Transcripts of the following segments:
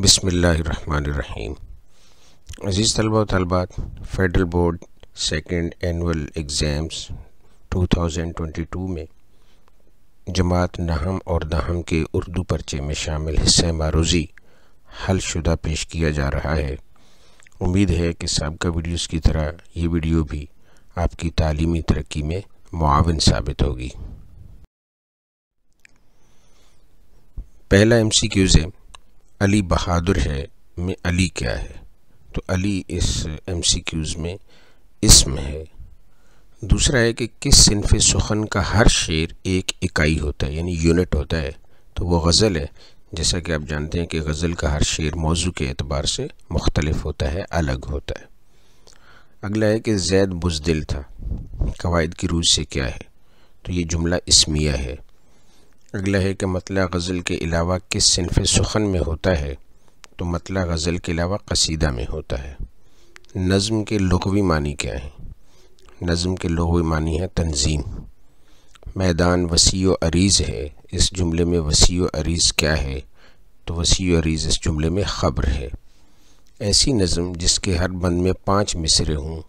बिस्मिल्लाहिर्रहमानिर्रहीम। अज़ीज़ तलबा व तलबात, federal board second annual exams 2022 में जमात नहम और दहम के उर्दू पर्चे में शामिल हिस्सा मारूज़ी हल शुदा पेश किया जा रहा है। उम्मीद है कि साबिक़ा वीडियोज़ की तरह ये वीडियो भी आपकी तालीमी तरक्की में मुआविन साबित होगी। पहला MCQs है, अली बहादुर है में अली क्या है? तो अली इस MCQs में इस्म है। दूसरा है कि किस सिन्फ़े सुखन का हर शेर एक इकाई होता है, यानी यूनिट होता है? तो वो गज़ल है। जैसा कि आप जानते हैं कि गज़ल का हर शेर मौजू के एतबार से मुख्तलिफ होता है, अलग होता है। अगला है कि ज़ैद बुज़दिल था, कवायद की रूज़ से क्या है? तो ये जुमला इस्मिया है। अगला है कि मतला गज़ल के अलावा किस सिन्फ़े सुखन में होता है? तो मतला गज़ल के अलावा कसीदा में होता है। नज़्म के लुग़वी मानी क्या है? नज़्म के लुग़वी मानी है तंज़ीम। मैदान वसी व अरीज़ है, इस जुमले में वसी व अरीज़ क्या है? तो वसी व अरीज़ इस जुमले में ख़बर है। ऐसी नज़्म जिसके हर बंद में 5 मिसरे हों,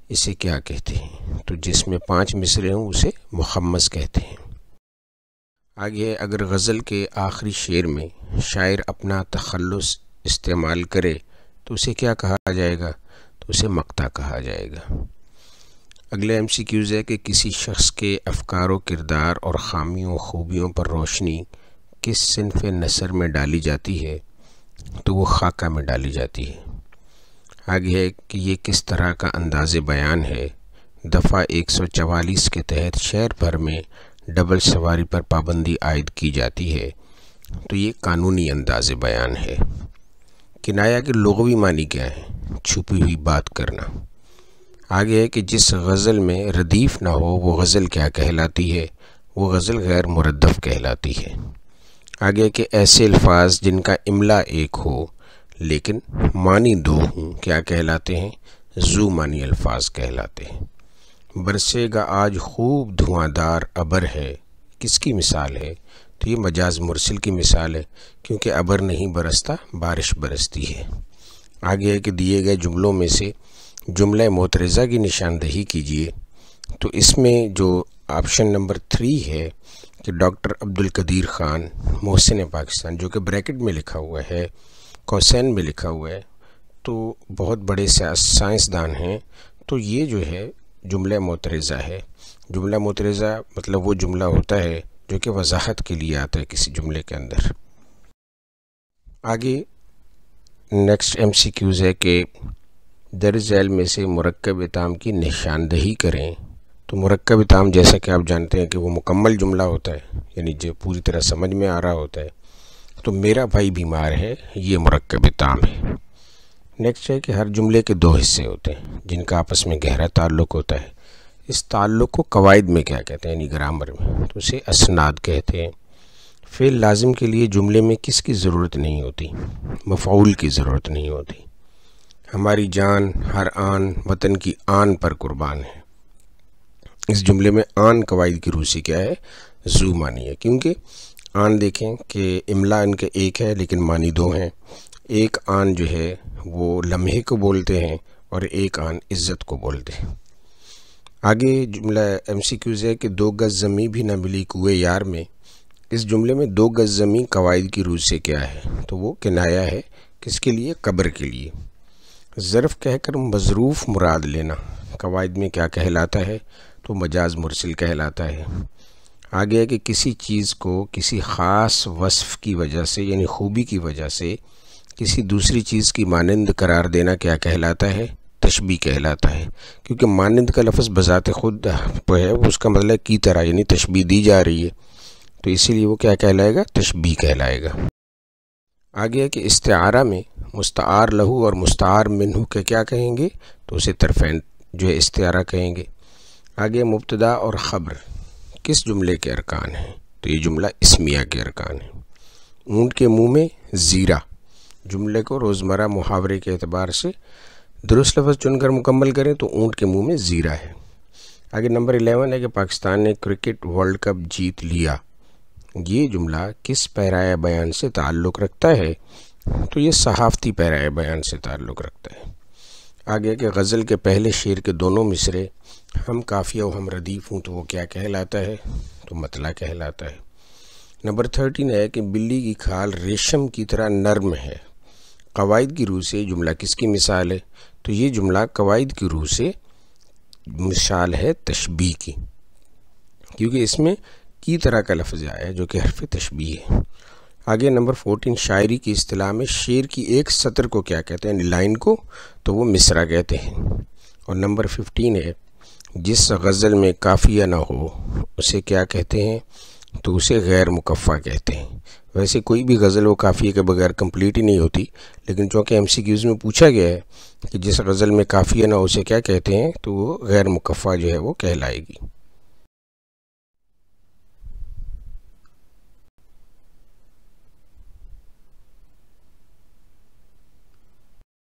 इसे क्या कहते हैं? तो जिसमें 5 मिसरे हों उसे मुखम्मस कहते हैं। आगे, अगर गज़ल के आखिरी शेर में शायर अपना तखल्लुस इस्तेमाल करे तो उसे क्या कहा जाएगा? तो उसे मक़ता कहा जाएगा। अगले MCQs है कि किसी शख्स के अफ़कार व किरदार और ख़ामियों खूबियों पर रोशनी किस सिन्फ़े नसर में डाली जाती है? तो वो खाका में डाली जाती है। आगे है कि ये किस तरह का अंदाज़े बयान है? दफ़ा 144 के तहत शहर भर में डबल सवारी पर पाबंदी आयद की जाती है। तो ये कानूनी अंदाज़े बयान है। किनाया के लुग़वी मानी क्या है? छुपी हुई बात करना। आगे है कि जिस गज़ल में रदीफ़ ना हो वो गज़ल क्या कहलाती है? वो गज़ल गैर मुरद्दफ़ कहलाती है। आगे है कि ऐसे अल्फाज जिनका इमला एक हो लेकिन मानी 2 हों क्या कहलाते हैं? ज़ू मानी अल्फाज कहलाते हैं। बरसेगा आज खूब धुआंधार अबर है, किसकी मिसाल है? तो ये मजाज मुरसिल की मिसाल है, क्योंकि अबर नहीं बरसता, बारिश बरसती है। आगे है कि दिए गए जुमलों में से जुमला मोतरज़ा की निशानदही कीजिए। तो इसमें जो ऑप्शन नंबर 3 है कि डॉक्टर अब्दुल कदीर ख़ान मोहसिन पाकिस्तान, जो कि ब्रैकेट में लिखा हुआ है, कौसैन में लिखा हुआ है, तो बहुत बड़े साइंसदान हैं। तो ये जो है जुमला मोतरज़ा है। जुमला मोतरज़ा मतलब वो जुमला होता है जो कि वजाहत के लिए आता है किसी जुमले के अंदर। आगे नेक्स्ट MCQs है कि दर झैल में से मुरक्कब ताम की निशानदही करें। तो मुरक्कब ताम जैसा कि आप जानते हैं कि वो मुकम्मल जुमला होता है, यानी जो पूरी तरह समझ में आ रहा होता है। तो मेरा भाई बीमार है, ये मुरक्कब ताम है। नेक्स्ट है कि हर जुमले के 2 हिस्से होते हैं जिनका आपस में गहरा ताल्लुक़ होता है। इस ताल्लुक़ को कवायद में क्या कहते हैं, यानी ग्रामर में? तो उसे असनाद कहते हैं। फ़ेल लाजिम के लिए जुमले में किसकी ज़रूरत नहीं होती? मफ़ऊल की ज़रूरत नहीं होती। हमारी जान हर आन वतन की आन पर कुर्बान है, इस जुमले में आन कवायद की रूह से क्या है? ज़ू मानी है, क्योंकि आन देखें कि इमला इनके एक है लेकिन मानी 2 हैं। एक आन जो है वो लम्हे को बोलते हैं और एक आन इज़्ज़त को बोलते हैं। आगे जुमला MCQs है कि 2 गज़ ज़मीं भी न मिली कुएं यार में। इस जुमले में 2 गज़ ज़मीं कवायद की रूह से क्या है? तो वो किनाया है, किसके लिए? कब्र के लिए। ज़र्फ़ कहकर मज़रूफ़ मुराद लेना कवायद में क्या कहलाता है? तो मजाज मुरसिल कहलाता है। आगे है कि किसी चीज़ को किसी ख़ास वस्फ़ की वजह से, यानी खूबी की वजह से किसी दूसरी चीज़ की मानंद करार देना क्या कहलाता है? तशबीह कहलाता है। क्योंकि मानंद का लफ्ज़ बज़ाते खुद है, वो उसका मतलब की तरह, यानी तशबीह दी जा रही है, तो इसीलिए वो क्या कहलाएगा? तशबीह कहलाएगा। आगे है कि इस्तिआरा में मुस्तार लहू और मुस्तार मिन्हू के क्या कहेंगे? तो उसे तरफ़ैन जो है इस्तिआरा कहेंगे। आगे मुब्तदा और ख़बर किस जुमले के अरकान हैं? तो ये जुमला इस्मिया के अरकान है। ऊँट के मुँह में ज़ीरा जुमले को रोज़मर्रा मुहावरे के एतबार से दुरुस्त लफ्ज़ चुनकर मुकम्मल करें तो ऊँट के मुँह में ज़ीरा है। आगे नंबर 11 है कि पाकिस्तान ने क्रिकेट वर्ल्ड कप जीत लिया। ये जुमला किस पैराया बयान से ताल्लुक़ रखता है? तो ये सहाफ़ती पैराए बयान से ताल्लुक़ रखता है। आगे के गज़ल के पहले शेर के दोनों मिसरे हम काफ़िया हम रदीफ़ हूँ तो वो क्या कहलाता है, तो मतला कहलाता है। नंबर 13 है कि बिल्ली की खाल रेशम की तरह नर्म है। कवायद की रूह से जुमला किसकी मिसाल है, तो ये जुमला कवायद की रूह से मिसाल है तशबीह की, क्योंकि इसमें की तरह का लफ्ज़ आया है जो कि हर्फ तशबीह है। आगे नंबर 14 शायरी की इस्तिलाह में शेर की एक सतर को क्या कहते हैं, लाइन को, तो वो मिसरा कहते हैं। और नंबर 15 है जिस गज़ल में काफ़िया ना हो उसे क्या कहते हैं, तो उसे गैर मुकफ़ा कहते हैं। वैसे कोई भी गज़ल वो काफ़िए के बगैर कंप्लीट ही नहीं होती, लेकिन चूँकि MCQs में पूछा गया है कि जिस गज़ल में काफ़िया ना हो उसे क्या कहते हैं, तो वो गैर मुकफ़ा जो है वो कहलाएगी।